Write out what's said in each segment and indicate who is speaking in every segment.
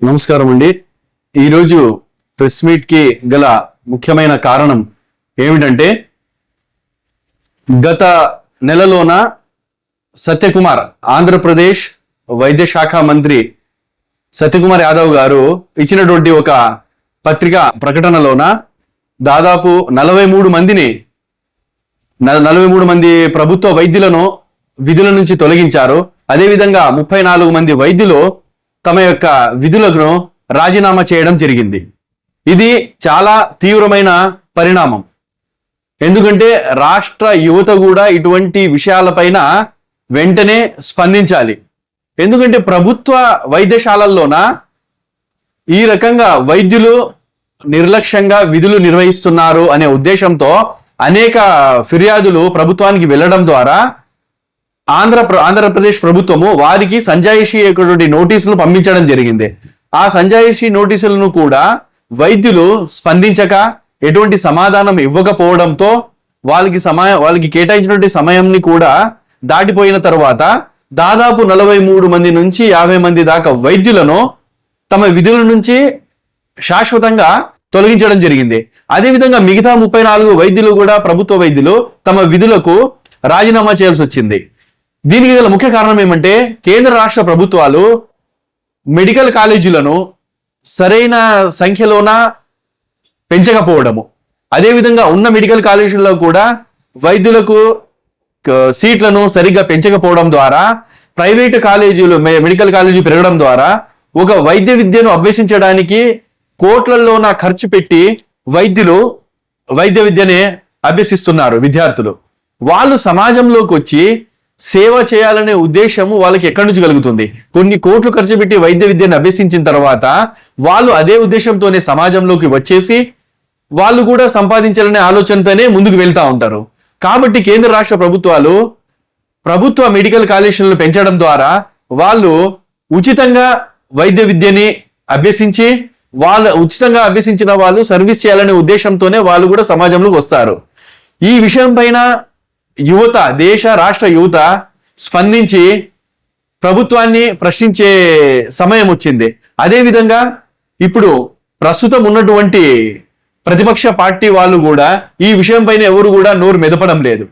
Speaker 1: నమస్కారం అండి. ఈరోజు ప్రెస్ మీట్ కి గల ముఖ్యమైన కారణం ఏమిటంటే, గత నెలలోన సత్యకుమార్, ఆంధ్రప్రదేశ్ వైద్య శాఖ మంత్రి సత్యకుమార్ యాదవ్ గారు ఇచ్చినటువంటి ఒక పత్రికా ప్రకటనలోన దాదాపు 43 మంది ప్రభుత్వ వైద్యులను విధుల నుంచి తొలగించారు. అదేవిధంగా 34 మంది వైద్యులు తమ యొక్క విధులను రాజీనామా చేయడం జరిగింది. ఇది చాలా తీవ్రమైన పరిణామం. ఎందుకంటే రాష్ట్ర యువత కూడా ఇటువంటి విషయాలపైన వెంటనే స్పందించాలి. ఎందుకంటే ప్రభుత్వ వైద్యశాలల్లోన ఈ రకంగా వైద్యులు నిర్లక్ష్యంగా విధులు నిర్వహిస్తున్నారు అనే ఉద్దేశంతో అనేక ఫిర్యాదులు ప్రభుత్వానికి వెళ్ళడం ద్వారా ఆంధ్రప్రదేశ్ ప్రభుత్వము వారికి సంజాయిషీ నోటీసులు పంపించడం జరిగింది. ఆ సంజాయిషీ నోటీసులను కూడా వైద్యులు స్పందించక ఎటువంటి సమాధానం ఇవ్వకపోవడంతో వాళ్ళకి కేటాయించినటువంటి సమయాన్ని కూడా దాటిపోయిన తర్వాత దాదాపు 43 మంది నుంచి 50 మంది దాకా వైద్యులను తమ విధుల నుంచి శాశ్వతంగా తొలగించడం జరిగింది. అదేవిధంగా మిగతా 34 వైద్యులు కూడా ప్రభుత్వ వైద్యులు తమ విధులకు రాజీనామా చేయాల్సి వచ్చింది. దీనికి గల ముఖ్య కారణం ఏమంటే, కేంద్ర రాష్ట్ర ప్రభుత్వాలు మెడికల్ కాలేజీలను సరైన సంఖ్యలోన పెంచకపోవడము, అదేవిధంగా ఉన్న మెడికల్ కాలేజీల్లో కూడా వైద్యులకు సీట్లను సరిగ్గా పెంచకపోవడం ద్వారా ప్రైవేటు కాలేజీలు మెడికల్ కాలేజీ పెరగడం ద్వారా ఒక వైద్య విద్యను అభ్యసించడానికి కోట్లలోన ఖర్చు పెట్టి వైద్యులు వైద్య విద్యనే అభ్యసిస్తున్నారు. విద్యార్థులు వాళ్ళు సమాజంలోకి వచ్చి సేవ చేయాలనే ఉద్దేశము వాళ్ళకి ఎక్కడి నుంచి కలుగుతుంది? కొన్ని కోట్లు ఖర్చు పెట్టి వైద్య విద్యను అభ్యసించిన తర్వాత వాళ్ళు అదే ఉద్దేశంతోనే సమాజంలోకి వచ్చేసి వాళ్ళు కూడా సంపాదించాలనే ఆలోచనతోనే ముందుకు వెళ్తా ఉంటారు. కాబట్టి కేంద్ర రాష్ట్ర ప్రభుత్వాలు ప్రభుత్వ మెడికల్ కాలేజీలను పెంచడం ద్వారా వాళ్ళు ఉచితంగా వైద్య విద్యని అభ్యసించి ఉచితంగా అభ్యసించిన వాళ్ళు సర్వీస్ చేయాలనే ఉద్దేశంతోనే వాళ్ళు కూడా సమాజంలోకి వస్తారు. ఈ విషయం పైన యువత, దేశ రాష్ట్ర యువత స్పందించి ప్రభుత్వాన్ని ప్రశ్నించే సమయం వచ్చింది. అదేవిధంగా ఇప్పుడు ప్రస్తుతం ఉన్నటువంటి ప్రతిపక్ష పార్టీ వాళ్ళు కూడా ఈ విషయం పైన ఎవరు కూడా నోరు మెదపడం లేదు.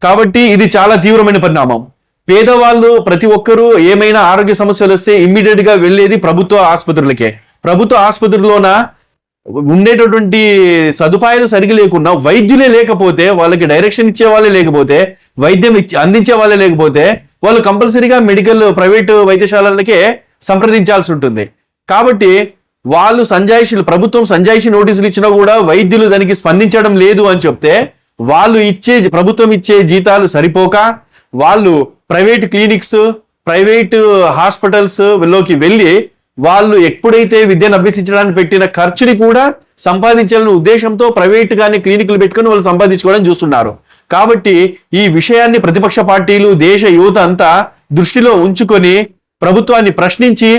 Speaker 1: కాబట్టి ఇది చాలా తీవ్రమైన పరిణామం. పేదవాళ్ళు ప్రతి ఒక్కరూ ఏమైనా ఆరోగ్య సమస్యలు వస్తే ఇమ్మీడియట్ గా వెళ్ళేది ప్రభుత్వ ఆసుపత్రులకే. ప్రభుత్వ ఆసుపత్రిలోన ఉండేటటువంటి సదుపాయాలు సరిగ్గా లేకున్నా, వైద్యులే లేకపోతే, వాళ్ళకి డైరెక్షన్ ఇచ్చే వాళ్ళే లేకపోతే, వైద్యం అందించే వాళ్ళే లేకపోతే వాళ్ళు కంపల్సరీగా ప్రైవేటు వైద్యశాలలకే సంప్రదించాల్సి ఉంటుంది. కాబట్టి వాళ్ళు ప్రభుత్వం సంజాయిషీ నోటీసులు ఇచ్చినా కూడా వైద్యులు దానికి స్పందించడం లేదు అని చెప్తే, ప్రభుత్వం ఇచ్చే జీతాలు సరిపోక వాళ్ళు ప్రైవేట్ క్లినిక్స్, ప్రైవేట్ హాస్పిటల్స్ లోకి వెళ్ళి వాళ్ళు ఎప్పుడైతే విద్యను అభ్యసించడానికి పెట్టిన ఖర్చుని కూడా సంపాదించాలనే ఉద్దేశంతో ప్రైవేట్ గాని క్లినిక్లు పెట్టుకుని వాళ్ళు సంపాదించుకోవడం చూస్తున్నారు. కాబట్టి ఈ విషయాన్ని ప్రతిపక్ష పార్టీలు, దేశ యువత అంతా దృష్టిలో ఉంచుకొని ప్రభుత్వాన్ని ప్రశ్నించి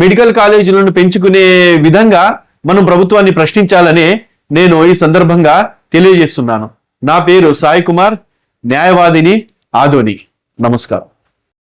Speaker 1: మెడికల్ కాలేజీలను పెంచుకునే విధంగా మనం ప్రభుత్వాన్ని ప్రశ్నించాలని నేను ఈ సందర్భంగా తెలియజేస్తున్నాను. నా పేరు సాయి కుమార్, న్యాయవాదిని, ఆదోని. నమస్కారం.